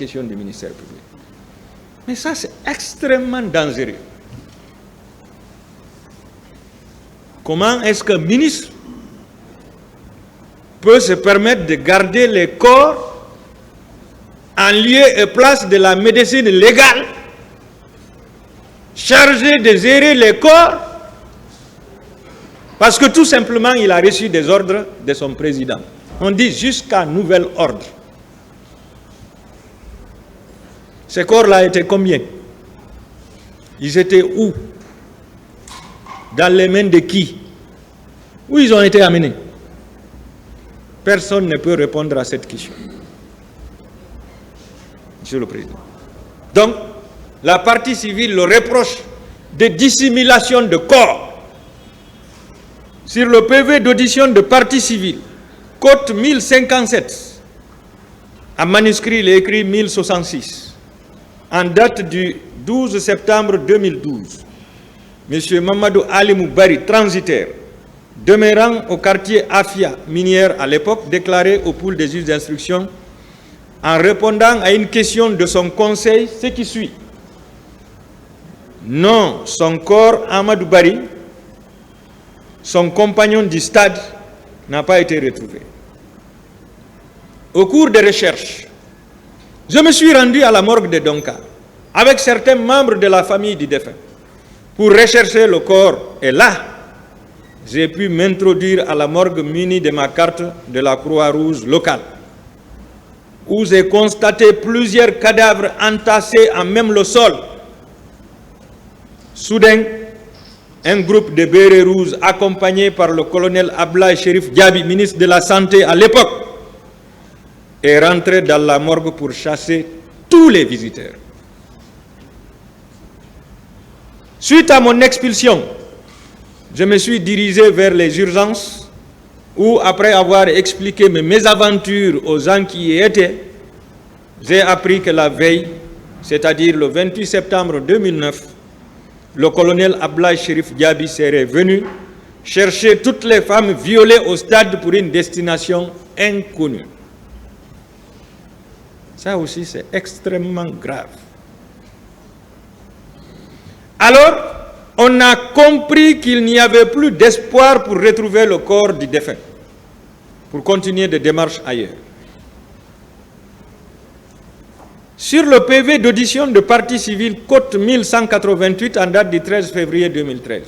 question du ministère public. Mais ça, c'est extrêmement dangereux. Comment est-ce qu'un ministre peut se permettre de garder les corps en lieu et place de la médecine légale, chargé de gérer les corps, parce que tout simplement, il a reçu des ordres de son président. On dit jusqu'à nouvel ordre. Ces corps-là étaient combien? Ils étaient où? Dans les mains de qui? Où ils ont été amenés? Personne ne peut répondre à cette question. Monsieur le Président. Donc, la partie civile le reproche de dissimulation de corps. Sur le PV d'audition de partie civile, cote 1057, en manuscrit, il est écrit 1066. En date du 12 septembre 2012, M. Mamadou Ali Moubari, transitaire, demeurant au quartier Afia, minière à l'époque, déclaré au pool des juges d'instruction, en répondant à une question de son conseil, ce qui suit. Non, son corps, Amadou Bari, son compagnon du stade, n'a pas été retrouvé. Au cours des recherches, je me suis rendu à la morgue de Donka avec certains membres de la famille du défunt pour rechercher le corps. Et là, j'ai pu m'introduire à la morgue munie de ma carte de la Croix-Rouge locale, où j'ai constaté plusieurs cadavres entassés à même le sol. Soudain, un groupe de bérets rouges accompagné par le colonel Ablaye Chérif Diaby, ministre de la Santé à l'époque, est rentré dans la morgue pour chasser tous les visiteurs. Suite à mon expulsion, je me suis dirigé vers les urgences où, après avoir expliqué mes mésaventures aux gens qui y étaient, j'ai appris que la veille, c'est-à-dire le 28 septembre 2009, le colonel Ablaye Chérif Diaby serait venu chercher toutes les femmes violées au stade pour une destination inconnue. Ça aussi, c'est extrêmement grave. Alors, on a compris qu'il n'y avait plus d'espoir pour retrouver le corps du défunt, pour continuer des démarches ailleurs. Sur le PV d'audition de partie civile, cote 1188, en date du 13 février 2013,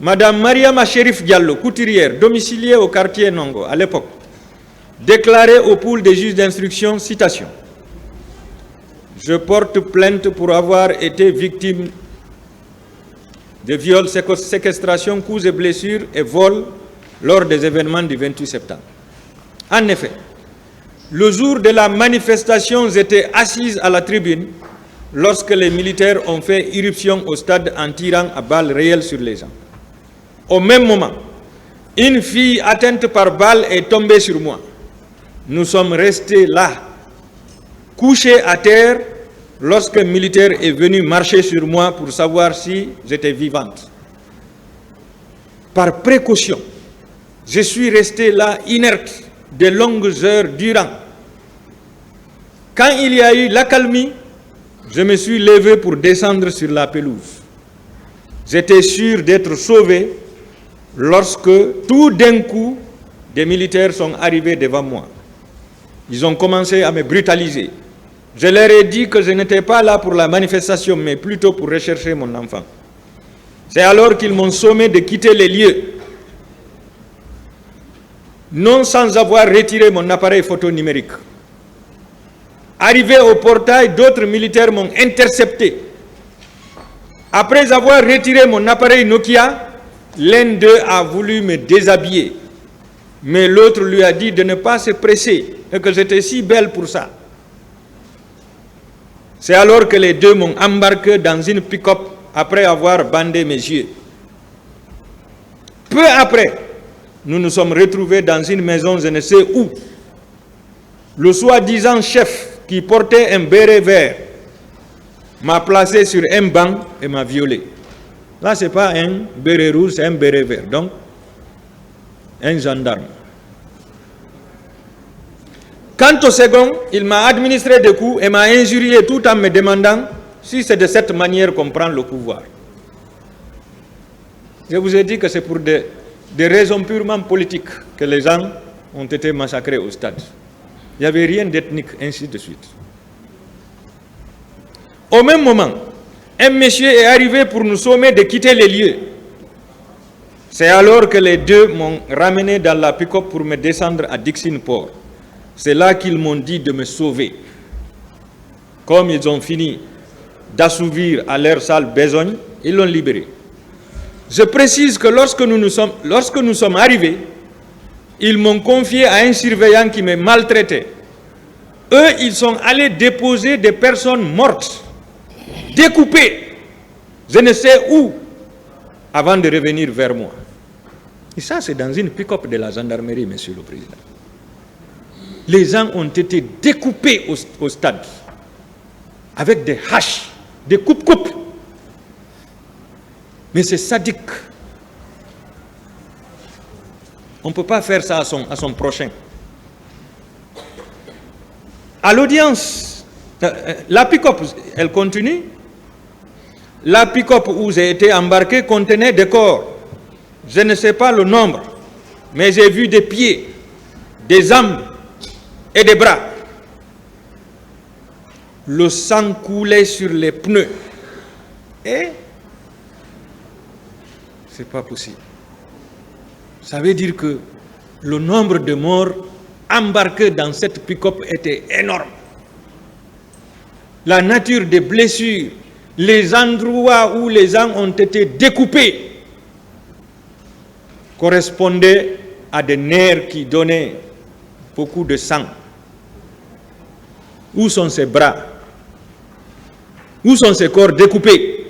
Madame Mariama Chérif Diallo, couturière, domiciliée au quartier Nongo, à l'époque, déclaré au pool des juges d'instruction, citation, « Je porte plainte pour avoir été victime de viols, séquestration, coups et blessures et vols lors des événements du 28 septembre. » En effet, le jour de la manifestation, j'étais assise à la tribune lorsque les militaires ont fait irruption au stade en tirant à balles réelles sur les gens. Au même moment, une fille atteinte par balle est tombée sur moi. Nous sommes restés là, couchés à terre, lorsqu'un militaire est venu marcher sur moi pour savoir si j'étais vivante. Par précaution, je suis resté là inerte de longues heures durant. Quand il y a eu l'accalmie, je me suis levé pour descendre sur la pelouse. J'étais sûr d'être sauvé lorsque, tout d'un coup, des militaires sont arrivés devant moi. Ils ont commencé à me brutaliser. Je leur ai dit que je n'étais pas là pour la manifestation, mais plutôt pour rechercher mon enfant. C'est alors qu'ils m'ont sommé de quitter les lieux, non sans avoir retiré mon appareil photo numérique. Arrivé au portail, d'autres militaires m'ont intercepté. Après avoir retiré mon appareil Nokia, l'un d'eux a voulu me déshabiller, mais l'autre lui a dit de ne pas se presser et que j'étais si belle pour ça. C'est alors que les deux m'ont embarqué dans une pick-up après avoir bandé mes yeux. Peu après, nous nous sommes retrouvés dans une maison, je ne sais où. Le soi-disant chef qui portait un béret vert m'a placé sur un banc et m'a violé. Là, ce n'est pas un béret rouge, c'est un béret vert. Donc, un gendarme. Quant au second, il m'a administré des coups et m'a injurié tout en me demandant si c'est de cette manière qu'on prend le pouvoir. Je vous ai dit que c'est pour des raisons purement politiques que les gens ont été massacrés au stade. Il n'y avait rien d'ethnique, ainsi de suite. Au même moment, un monsieur est arrivé pour nous sommer de quitter les lieux. C'est alors que les deux m'ont ramené dans la pick-up pour me descendre à Dixon Port. C'est là qu'ils m'ont dit de me sauver. Comme ils ont fini d'assouvir à leur sale besogne, ils l'ont libéré. Je précise que lorsque nous sommes arrivés, ils m'ont confié à un surveillant qui me maltraitait. Eux, ils sont allés déposer des personnes mortes, découpées, je ne sais où, avant de revenir vers moi. Et ça, c'est dans une pick-up de la gendarmerie, Monsieur le Président. Les gens ont été découpés au stade, avec des haches, des coupes-coupes. Mais c'est sadique. On ne peut pas faire ça à son prochain. À l'audience, la pick-up, elle continue. La pick-up où j'ai été embarqué contenait des corps. Je ne sais pas le nombre, mais j'ai vu des pieds, des jambes et des bras. Le sang coulait sur les pneus. Et c'est pas possible. Ça veut dire que le nombre de morts embarqués dans cette pick-up était énorme. La nature des blessures, les endroits où les gens ont été découpés correspondaient à des nerfs qui donnaient beaucoup de sang. Où sont ces bras? Où sont ces corps découpés?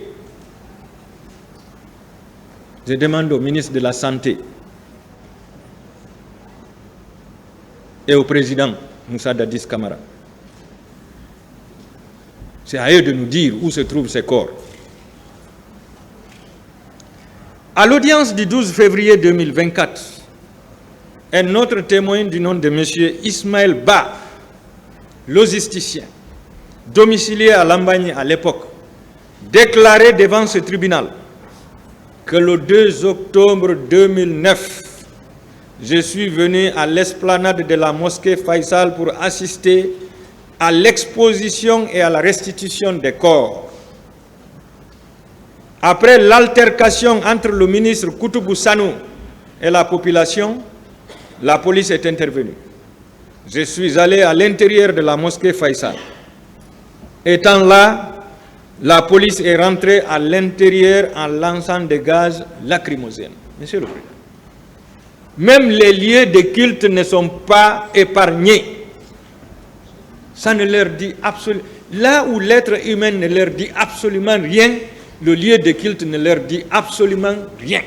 Je demande au ministre de la Santé et au président Moussa Dadis Camara. C'est à eux de nous dire où se trouvent ces corps. À l'audience du 12 février 2024, un autre témoin du nom de M. Ismaël Ba, logisticien, domicilié à Lambagne à l'époque, déclarait devant ce tribunal que le 2 octobre 2009, je suis venu à l'esplanade de la mosquée Faisal pour assister à l'exposition et à la restitution des corps. Après l'altercation entre le ministre Koutoubou Sanou et la population, la police est intervenue. Je suis allé à l'intérieur de la mosquée Faisal. Étant là, la police est rentrée à l'intérieur en lançant des gaz lacrymogènes. Monsieur le Président, même les lieux de culte ne sont pas épargnés. Ça ne leur dit absolument... Là où l'être humain ne leur dit absolument rien, le lieu de culte ne leur dit absolument rien.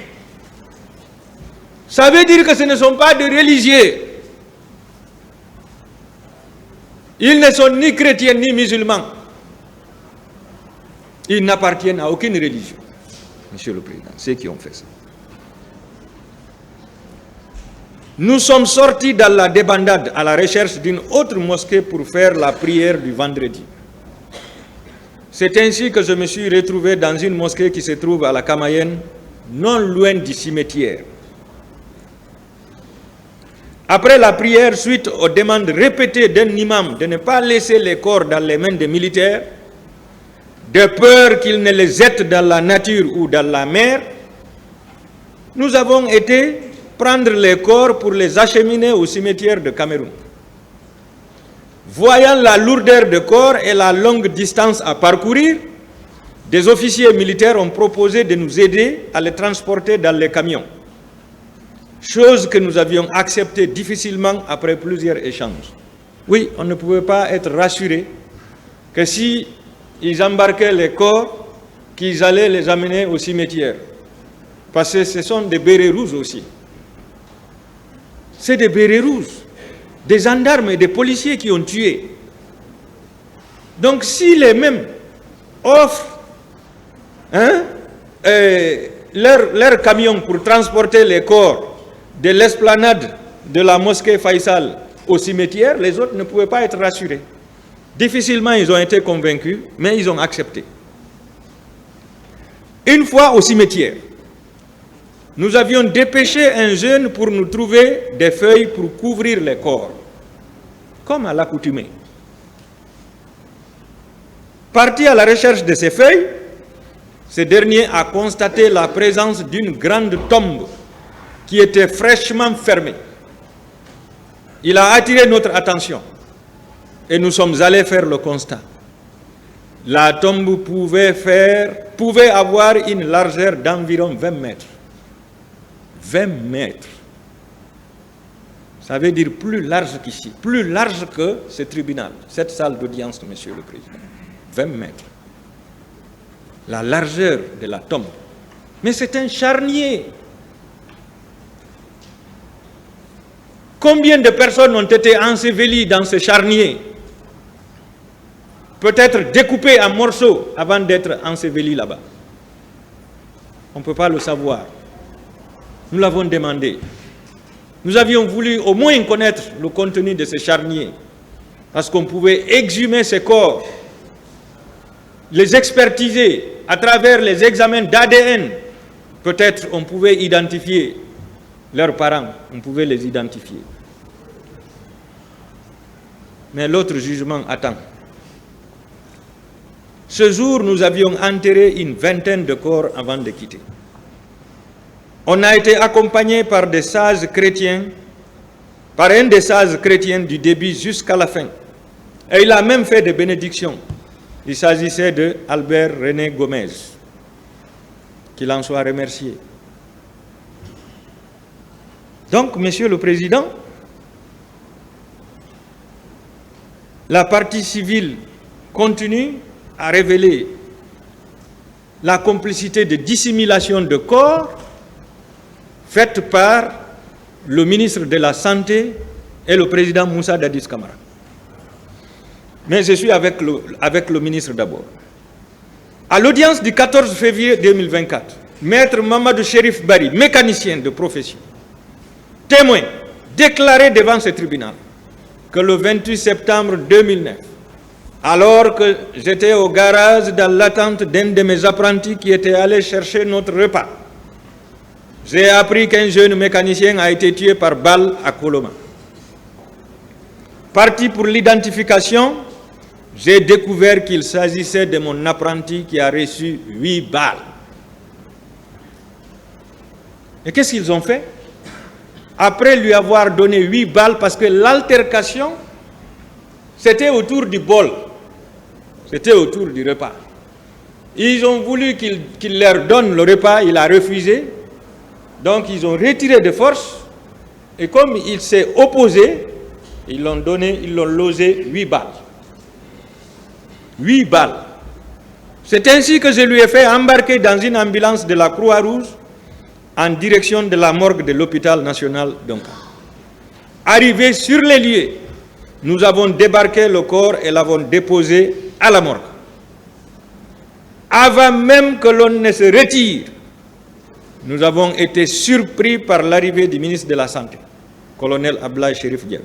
Ça veut dire que ce ne sont pas des religieux. Ils ne sont ni chrétiens ni musulmans. Ils n'appartiennent à aucune religion. Monsieur le Président, ceux qui ont fait ça. Nous sommes sortis dans la débandade à la recherche d'une autre mosquée pour faire la prière du vendredi. C'est ainsi que je me suis retrouvé dans une mosquée qui se trouve à la Kamayenne, non loin du cimetière. Après la prière, suite aux demandes répétées d'un imam de ne pas laisser les corps dans les mains des militaires, de peur qu'ils ne les jettent dans la nature ou dans la mer, nous avons été prendre les corps pour les acheminer au cimetière de Cameroun. Voyant la lourdeur de corps et la longue distance à parcourir, des officiers militaires ont proposé de nous aider à les transporter dans les camions. Chose que nous avions acceptée difficilement après plusieurs échanges. Oui, on ne pouvait pas être rassuré que si ils embarquaient les corps, qu'ils allaient les amener au cimetière. Parce que ce sont des bérets rouges aussi. C'est des bérets rouges, des gendarmes et des policiers qui ont tué. Donc si les mêmes offrent leur camion pour transporter les corps de l'esplanade de la mosquée Faisal au cimetière, les autres ne pouvaient pas être rassurés. Difficilement, ils ont été convaincus, mais ils ont accepté. Une fois au cimetière, nous avions dépêché un jeune pour nous trouver des feuilles pour couvrir les corps, comme à l'accoutumée. Parti à la recherche de ces feuilles, ce dernier a constaté la présence d'une grande tombe qui était fraîchement fermée. Il a attiré notre attention et nous sommes allés faire le constat. La tombe pouvait avoir une largeur d'environ 20 mètres. 20 mètres. Ça veut dire plus large qu'ici, plus large que ce tribunal, cette salle d'audience, Monsieur le Président. 20 mètres. La largeur de la tombe. Mais c'est un charnier. Combien de personnes ont été ensevelies dans ce charnier? Peut-être découpées en morceaux avant d'être ensevelies là-bas. On ne peut pas le savoir. Nous l'avons demandé. Nous avions voulu au moins connaître le contenu de ce charnier, parce qu'on pouvait exhumer ces corps, les expertiser à travers les examens d'ADN. Peut-être on pouvait identifier leurs parents, on pouvait les identifier. Mais l'autre jugement attend. Ce jour, nous avions enterré une vingtaine de corps avant de quitter. On a été accompagné par des sages chrétiens, par un des sages chrétiens du début jusqu'à la fin. Et il a même fait des bénédictions. Il s'agissait de Albert René Gomez. Qu'il en soit remercié. Donc, Monsieur le Président, la partie civile continue à révéler la complicité de dissimulation de corps faite par le ministre de la Santé et le président Moussa Dadis Camara. Mais je suis avec le ministre d'abord. À l'audience du 14 février 2024, Maître Mamadou Chérif Bari, mécanicien de profession, témoin, déclaré devant ce tribunal que le 28 septembre 2009, alors que j'étais au garage dans l'attente d'un de mes apprentis qui était allé chercher notre repas, j'ai appris qu'un jeune mécanicien a été tué par balle à Koloma. Parti pour l'identification, j'ai découvert qu'il s'agissait de mon apprenti qui a reçu 8 balles. Et qu'est-ce qu'ils ont fait? Après lui avoir donné 8 balles, parce que l'altercation, c'était autour du bol, c'était autour du repas. Ils ont voulu qu'il leur donne le repas, il a refusé. Donc ils ont retiré de force, et comme il s'est opposé, ils l'ont logé 8 balles. 8 balles. C'est ainsi que je lui ai fait embarquer dans une ambulance de la Croix-Rouge en direction de la morgue de l'hôpital national d'Onka. Arrivé sur les lieux, nous avons débarqué le corps et l'avons déposé à la morgue. Avant même que l'on ne se retire, nous avons été surpris par l'arrivée du ministre de la Santé, colonel Ablaye Chérif Diallo,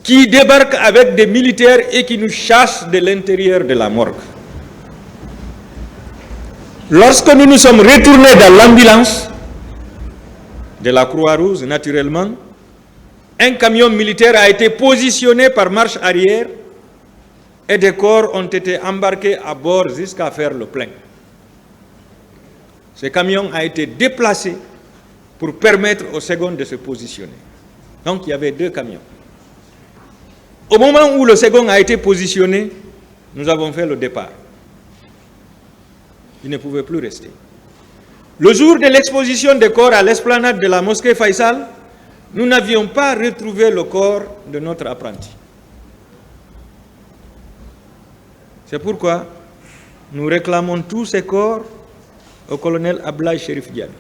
qui débarque avec des militaires et qui nous chasse de l'intérieur de la morgue. Lorsque nous nous sommes retournés dans l'ambulance de la Croix-Rouge, naturellement, un camion militaire a été positionné par marche arrière et des corps ont été embarqués à bord jusqu'à faire le plein. Ce camion a été déplacé pour permettre au second de se positionner. Donc il y avait 2 camions. Au moment où le second a été positionné, nous avons fait le départ. Il ne pouvait plus rester. Le jour de l'exposition des corps à l'esplanade de la mosquée Faisal, nous n'avions pas retrouvé le corps de notre apprenti. C'est pourquoi nous réclamons tous ces corps au colonel Ablaye Chérif Diallo.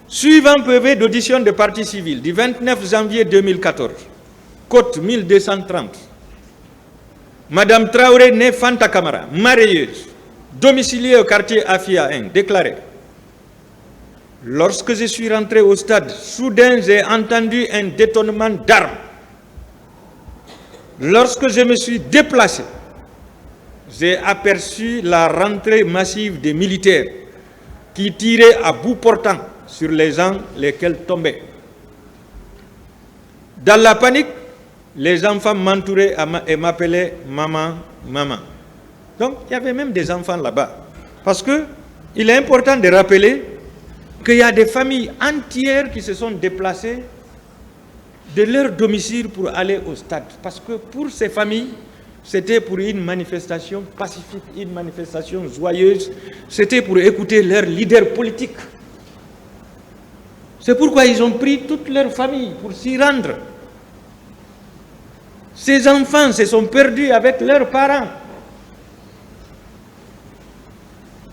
Suivant PV d'audition de partie civile du 29 janvier 2014, Côte 1230, Madame Traoré née Fanta Camara, marieuse, domiciliée au quartier Afia 1, déclarée. Lorsque je suis rentré au stade, soudain j'ai entendu un détonnement d'armes. Lorsque je me suis déplacé, j'ai aperçu la rentrée massive des militaires qui tiraient à bout portant sur les gens lesquels tombaient. Dans la panique, les enfants m'entouraient et m'appelaient maman, maman. Donc il y avait même des enfants là-bas. Parce qu'il est important de rappeler qu'il y a des familles entières qui se sont déplacées de leur domicile pour aller au stade. Parce que pour ces familles, c'était pour une manifestation pacifique, une manifestation joyeuse. C'était pour écouter leur leader politique. C'est pourquoi ils ont pris toute leur famille pour s'y rendre. Ces enfants se sont perdus avec leurs parents.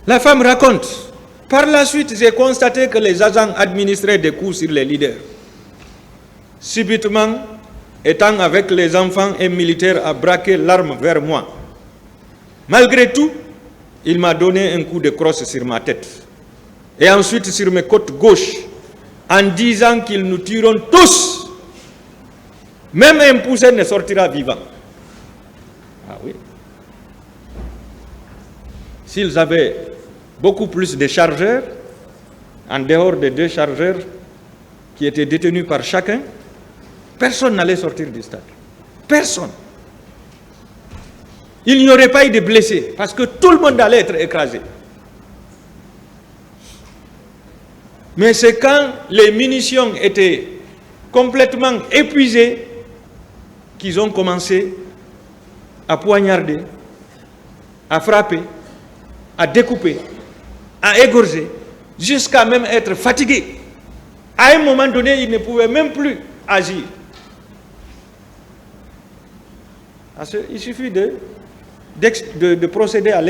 La femme raconte, par la suite, j'ai constaté que les agents administraient des coups sur les leaders. Subitement, étant avec les enfants, un militaire a braqué l'arme vers moi. Malgré tout, il m'a donné un coup de crosse sur ma tête et ensuite sur mes côtes gauches en disant qu'ils nous tueront tous. Même un poussé ne sortira vivant. Ah oui. S'ils avaient beaucoup plus de chargeurs, en dehors des 2 chargeurs qui étaient détenus par chacun, personne n'allait sortir du stade. Personne. Il n'y aurait pas eu de blessés parce que tout le monde allait être écrasé. Mais c'est quand les munitions étaient complètement épuisées qu'ils ont commencé à poignarder, à frapper, à découper, à égorger, jusqu'à même être fatigués. À un moment donné, ils ne pouvaient même plus agir. Il suffit de procéder à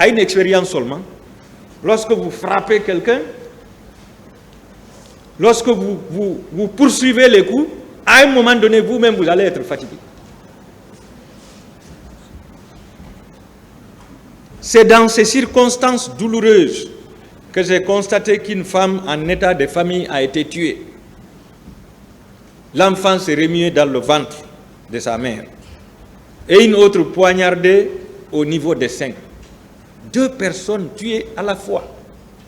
une expérience seulement. Lorsque vous frappez quelqu'un, lorsque vous poursuivez les coups, à un moment donné, vous-même, vous allez être fatigué. C'est dans ces circonstances douloureuses que j'ai constaté qu'une femme en état de famille a été tuée. L'enfant s'est remué dans le ventre de sa mère et une autre poignardée au niveau des seins. 2 personnes tuées à la fois,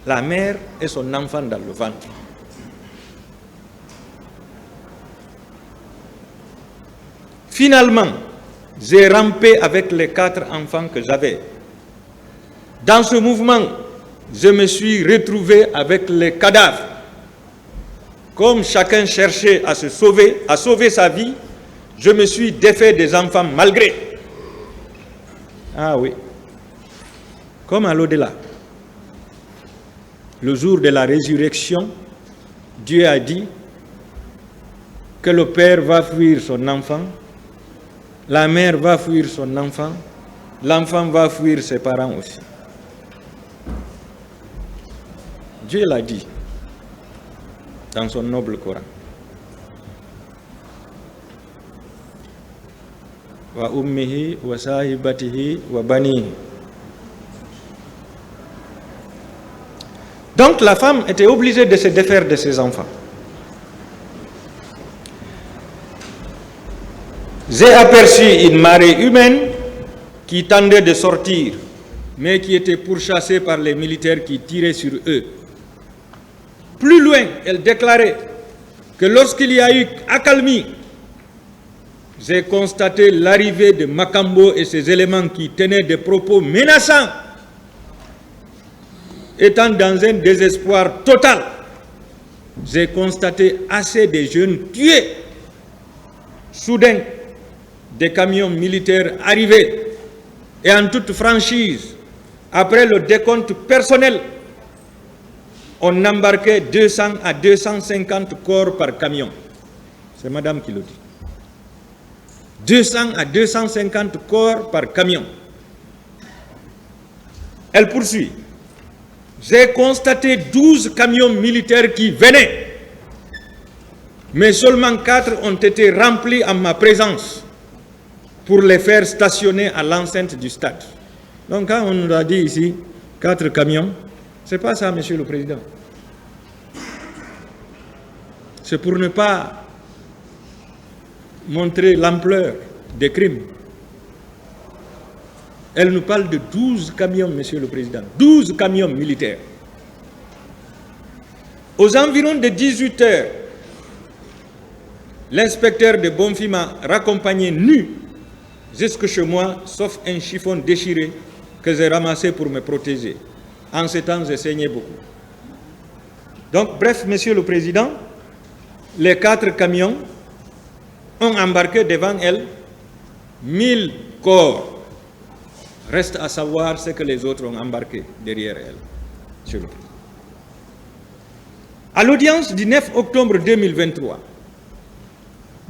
la mère et son enfant dans le ventre. Finalement, j'ai rampé avec les 4 enfants que j'avais. Dans ce mouvement, je me suis retrouvé avec les cadavres. Comme chacun cherchait à se sauver, à sauver sa vie, je me suis défait des enfants malgré. Ah oui. Comme à l'au-delà. Le jour de la résurrection, Dieu a dit que le père va fuir son enfant, la mère va fuir son enfant, l'enfant va fuir ses parents aussi. Dieu l'a dit dans son noble Coran. Wa ummihi wa sahibatihi wa banihi. Donc la femme était obligée de se défaire de ses enfants. J'ai aperçu une marée humaine qui tendait de sortir, mais qui était pourchassée par les militaires qui tiraient sur eux. Plus loin, elle déclarait que lorsqu'il y a eu accalmie, j'ai constaté l'arrivée de Makambo et ses éléments qui tenaient des propos menaçants. Étant dans un désespoir total, j'ai constaté assez de jeunes tués. Soudain, des camions militaires arrivaient et en toute franchise, après le décompte personnel, on embarquait 200 à 250 corps par camion. C'est madame qui le dit. 200 à 250 corps par camion. Elle poursuit. J'ai constaté 12 camions militaires qui venaient, mais seulement 4 ont été remplis en ma présence pour les faire stationner à l'enceinte du stade. Donc quand on nous a dit ici 4 camions, Ce n'est pas ça, Monsieur le Président. C'est pour ne pas montrer l'ampleur des crimes. Elle nous parle de 12 camions, Monsieur le Président. 12 camions militaires. Aux environs de 18 heures, l'inspecteur de Bonfim m'a raccompagné nu jusque chez moi, sauf un chiffon déchiré que j'ai ramassé pour me protéger. En ce temps, j'ai saigné beaucoup. Donc, bref, Monsieur le Président, les 4 camions ont embarqué devant elle 1000 corps. Reste à savoir ce que les autres ont embarqué derrière elle, Monsieur le Président. À l'audience du 9 octobre 2023,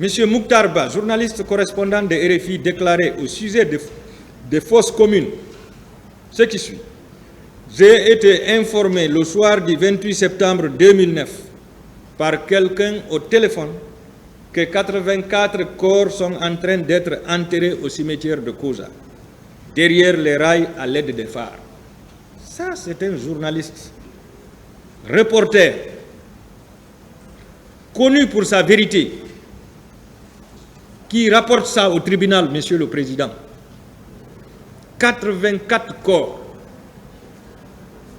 M. Mouktar Ba, journaliste correspondant de RFI, déclarait au sujet des fosses communes ce qui suit. J'ai été informé le soir du 28 septembre 2009 par quelqu'un au téléphone que 84 corps sont en train d'être enterrés au cimetière de Koza, derrière les rails à l'aide des phares. Ça, c'est un journaliste, reporter, connu pour sa vérité, qui rapporte ça au tribunal, Monsieur le Président. 84 corps